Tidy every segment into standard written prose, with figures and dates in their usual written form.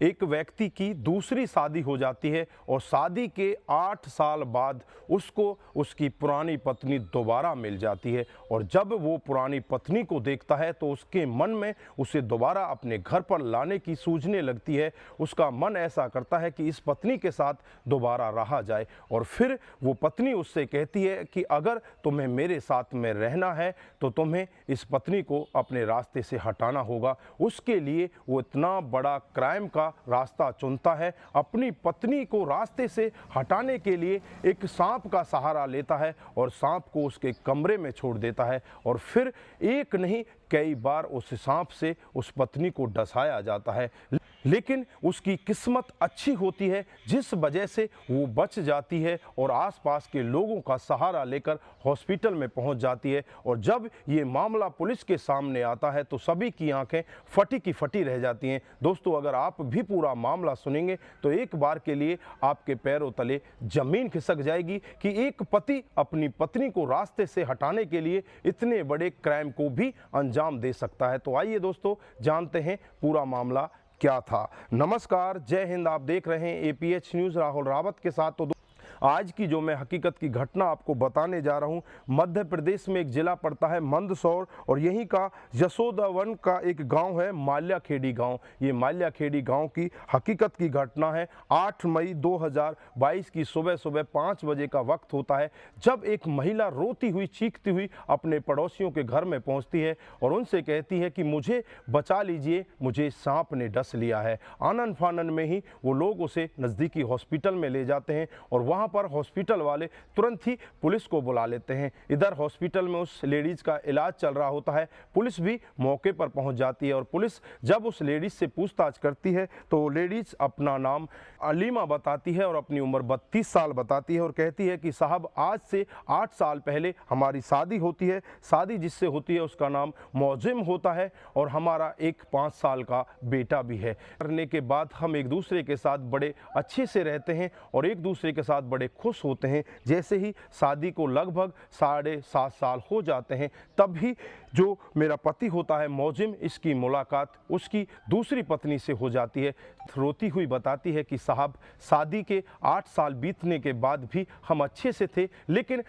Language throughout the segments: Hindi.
एक व्यक्ति की दूसरी शादी हो जाती है और शादी के 8 साल बाद उसको उसकी पुरानी पत्नी दोबारा मिल जाती है। और जब वो पुरानी पत्नी को देखता है तो उसके मन में उसे दोबारा अपने घर पर लाने की सूझने लगती है। उसका मन ऐसा करता है कि इस पत्नी के साथ दोबारा रहा जाए। और फिर वो पत्नी उससे कहती है कि अगर तुम्हें मेरे साथ में रहना है तो तुम्हें इस पत्नी को अपने रास्ते से हटाना होगा। उसके लिए वो इतना बड़ा क्राइम का रास्ता चुनता है। अपनी पत्नी को रास्ते से हटाने के लिए एक सांप का सहारा लेता है और सांप को उसके कमरे में छोड़ देता है। और फिर एक नहीं कई बार उस सांप से उस पत्नी को डसाया जाता है, लेकिन उसकी किस्मत अच्छी होती है जिस वजह से वो बच जाती है और आसपास के लोगों का सहारा लेकर हॉस्पिटल में पहुंच जाती है। और जब ये मामला पुलिस के सामने आता है तो सभी की आंखें फटी की फटी रह जाती हैं। दोस्तों, अगर आप भी पूरा मामला सुनेंगे तो एक बार के लिए आपके पैरों तले जमीन खिसक जाएगी कि एक पति अपनी पत्नी को रास्ते से हटाने के लिए इतने बड़े क्राइम को भी अंजाम दे सकता है। तो आइए दोस्तों, जानते हैं पूरा मामला क्या था। नमस्कार, जय हिंद। आप देख रहे हैं एपीएच न्यूज़ राहुल रावत के साथ। तो आज की जो मैं हकीकत की घटना आपको बताने जा रहा हूं, मध्य प्रदेश में एक जिला पड़ता है मंदसौर और यहीं का यशोदावन का एक गांव है माल्याखेड़ी गांव। ये माल्याखेड़ी गांव की हकीकत की घटना है। 8 मई 2022 की सुबह 5 बजे का वक्त होता है जब एक महिला रोती हुई चीखती हुई अपने पड़ोसियों के घर में पहुंचती है और उनसे कहती है कि मुझे बचा लीजिए, मुझे सांप ने डस लिया है। आनन फानन में ही वो लोग उसे नज़दीकी हॉस्पिटल में ले जाते हैं और वहाँ पर हॉस्पिटल वाले तुरंत ही पुलिस को बुला लेते हैं। इधर हॉस्पिटल में उस लेडीज का इलाज चल रहा होता है। पुलिस भी मौके पर पहुंच जाती है और पुलिस जब उस लेडीज से पूछताछ करती है तो लेडीज अपना नाम अलीमा बताती है और अपनी उम्र 32 साल बताती है और कहती है कि साहब, आज से 8 साल पहले हमारी शादी होती है। शादी जिससे होती है उसका नाम मौजिम होता है और हमारा एक 5 साल का बेटा भी है। करने के बाद हम एक दूसरे के साथ बड़े अच्छे से रहते हैं और एक दूसरे के साथ बड़े खुश होते हैं। जैसे ही शादी को लगभग 7.5 साल हो जाते हैं तब ही जो मेरा पति होता है मौजिम, इसकी मुलाकात उसकी दूसरी पत्नी से हो जाती है। रोती हुई बताती है कि साहब, शादी के 8 साल बीतने के बाद भी हम अच्छे से थे, लेकिन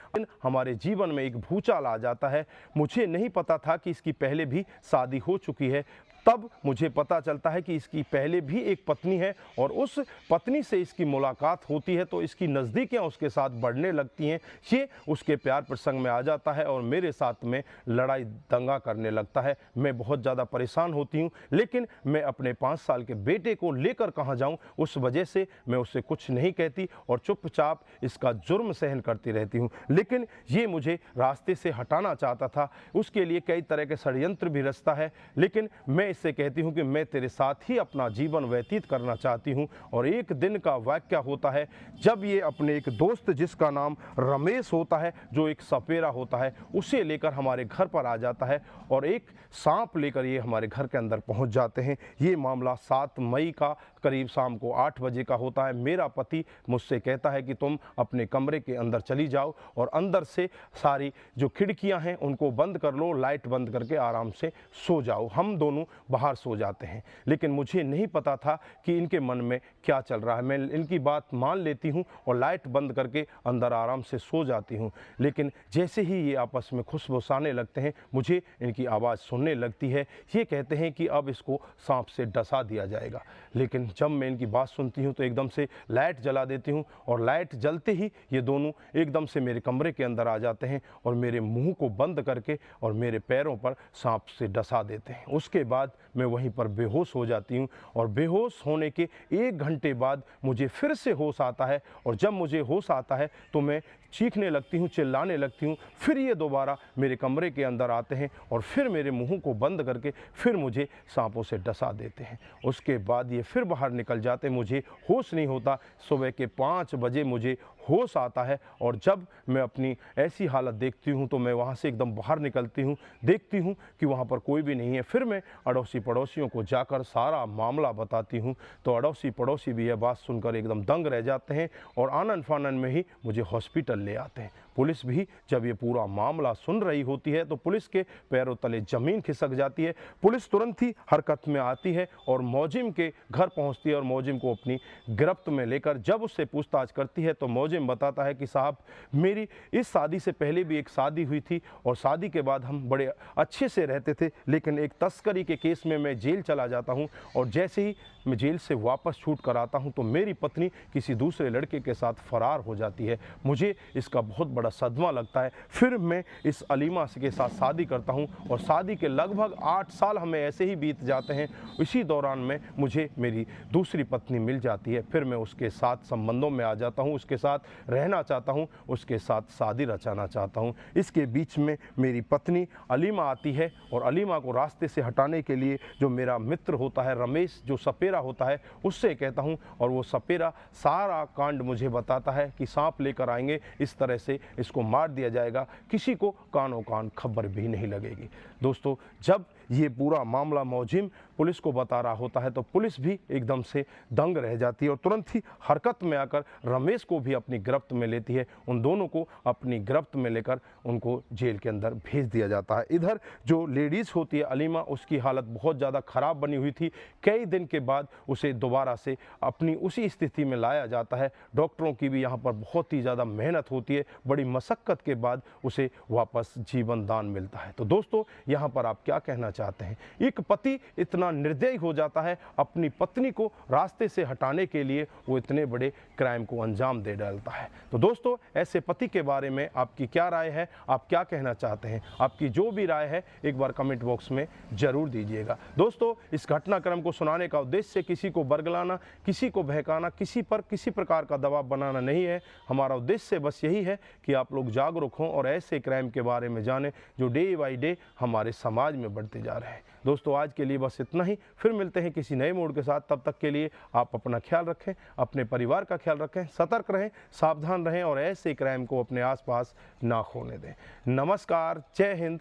हमारे जीवन में एक भूचाल आ जाता है। मुझे नहीं पता था कि इसकी पहले भी शादी हो चुकी है। तब मुझे पता चलता है कि इसकी पहले भी एक पत्नी है और उस पत्नी से इसकी मुलाकात होती है तो इसकी नज़दीकियां उसके साथ बढ़ने लगती हैं। ये उसके प्यार प्रसंग में आ जाता है और मेरे साथ में लड़ाई दंगा करने लगता है। मैं बहुत ज़्यादा परेशान होती हूँ, लेकिन मैं अपने 5 साल के बेटे को लेकर कहाँ जाऊँ, उस वजह से मैं उससे कुछ नहीं कहती और चुपचाप इसका जुर्म सहन करती रहती हूँ। लेकिन ये मुझे रास्ते से हटाना चाहता था, उसके लिए कई तरह के षड्यंत्र भी रचता है। लेकिन मैं इससे कहती हूं कि मैं तेरे साथ ही अपना जीवन व्यतीत करना चाहती हूं। और एक दिन का वाकया होता है जब ये अपने एक दोस्त जिसका नाम रमेश होता है, जो एक सपेरा होता है, उसे लेकर हमारे घर पर आ जाता है और एक सांप लेकर ये हमारे घर के अंदर पहुंच जाते हैं। ये मामला 7 मई का करीब शाम को 8 बजे का होता है। मेरा पति मुझसे कहता है कि तुम अपने कमरे के अंदर चली जाओ और अंदर से सारी जो खिड़कियां हैं उनको बंद कर लो, लाइट बंद करके आराम से सो जाओ। हम दोनों बाहर सो जाते हैं, लेकिन मुझे नहीं पता था कि इनके मन में क्या चल रहा है। मैं इनकी बात मान लेती हूं और लाइट बंद करके अंदर आराम से सो जाती हूं। लेकिन जैसे ही ये आपस में खुशबुसाने लगते हैं, मुझे इनकी आवाज़ सुनने लगती है। ये कहते हैं कि अब इसको सांप से डसा दिया जाएगा। लेकिन जब मैं इनकी बात सुनती हूं तो एकदम से लाइट जला देती हूं और लाइट जलते ही ये दोनों एकदम से मेरे कमरे के अंदर आ जाते हैं और मेरे मुंह को बंद करके और मेरे पैरों पर सांप से डसा देते हैं। उसके बाद मैं वहीं पर बेहोश हो जाती हूं और बेहोश होने के 1 घंटे बाद मुझे फिर से होश आता है और जब मुझे होश आता है तो मैं चीखने लगती हूँ, चिल्लाने लगती हूँ। फिर ये दोबारा मेरे कमरे के अंदर आते हैं और फिर मेरे मुंह को बंद करके फिर मुझे सांपों से डसा देते हैं। उसके बाद ये फिर बाहर निकल जाते, मुझे होश नहीं होता। सुबह के 5 बजे मुझे होश आता है और जब मैं अपनी ऐसी हालत देखती हूँ तो मैं वहाँ से एकदम बाहर निकलती हूँ, देखती हूँ कि वहाँ पर कोई भी नहीं है। फिर मैं अड़ोसी पड़ोसियों को जाकर सारा मामला बताती हूँ तो अड़ोसी पड़ोसी भी यह बात सुनकर एकदम दंग रह जाते हैं और आनन फानन में ही मुझे हॉस्पिटल ले आते हैं। पुलिस भी जब ये पूरा मामला सुन रही होती है तो पुलिस के पैरों तले ज़मीन खिसक जाती है। पुलिस तुरंत ही हरकत में आती है और मौजिम के घर पहुंचती है और मौजिम को अपनी गिरफ्त में लेकर जब उससे पूछताछ करती है तो मौजिम बताता है कि साहब, मेरी इस शादी से पहले भी एक शादी हुई थी और शादी के बाद हम बड़े अच्छे से रहते थे, लेकिन एक तस्करी के केस में मैं जेल चला जाता हूं और जैसे ही मैं जेल से वापस छूट कर आता हूं तो मेरी पत्नी किसी दूसरे लड़के के साथ फरार हो जाती है। मुझे इसका बहुत बड़ा सदमा लगता है। फिर मैं इस अलीमा के साथ शादी करता हूं और शादी के लगभग 8 साल हमें ऐसे ही बीत जाते हैं। इसी दौरान में मुझे मेरी दूसरी पत्नी मिल जाती है। फिर मैं उसके साथ संबंधों में आ जाता हूं, उसके साथ रहना चाहता हूं, उसके साथ शादी रचाना चाहता हूं। इसके बीच में मेरी पत्नी अलीमा आती है और अलीमा को रास्ते से हटाने के लिए जो मेरा मित्र होता है रमेश, जो सपेरा होता है, उससे कहता हूं और वो सपेरा सारा कांड मुझे बताता है कि सांप लेकर आएंगे, इस तरह से इसको मार दिया जाएगा, किसी को कानों कान खबर भी नहीं लगेगी। दोस्तों, जब ये पूरा मामला मौजिम पुलिस को बता रहा होता है तो पुलिस भी एकदम से दंग रह जाती है और तुरंत ही हरकत में आकर रमेश को भी अपनी गिरफ्त में लेती है। उन दोनों को अपनी गिरफ्त में लेकर उनको जेल के अंदर भेज दिया जाता है। इधर जो लेडीज़ होती है अलीमा, उसकी हालत बहुत ज़्यादा ख़राब बनी हुई थी। कई दिन के बाद उसे दोबारा से अपनी उसी स्थिति में लाया जाता है। डॉक्टरों की भी यहाँ पर बहुत ही ज़्यादा मेहनत होती है। बड़ी मशक्क़त के बाद उसे वापस जीवन दान मिलता है। तो दोस्तों, यहाँ पर आप क्या कहना चाहते हैं? एक पति इतना निर्दयी हो जाता है, अपनी पत्नी को रास्ते से हटाने के लिए वो इतने बड़े क्राइम को अंजाम दे डालता है। तो दोस्तों, ऐसे पति के बारे में आपकी क्या राय है? आप क्या कहना चाहते हैं? आपकी जो भी राय है एक बार कमेंट बॉक्स में जरूर दीजिएगा। दोस्तों, इस घटनाक्रम को सुनाने का उद्देश्य किसी को बरगलाना, किसी को बहकाना, किसी पर किसी प्रकार का दबाव बनाना नहीं है। हमारा उद्देश्य बस यही है कि आप लोग जागरूक हों और ऐसे क्राइम के बारे में जानें जो डे बाई डे हमारे समाज में बढ़ते जा रहे हैं। दोस्तों, आज के लिए बस इतना ही। फिर मिलते हैं किसी नए मूड के साथ। तब तक के लिए आप अपना ख्याल रखें, अपने परिवार का ख्याल रखें, सतर्क रहें, सावधान रहें और ऐसे क्राइम को अपने आसपास ना होने दें। नमस्कार, जय हिंद।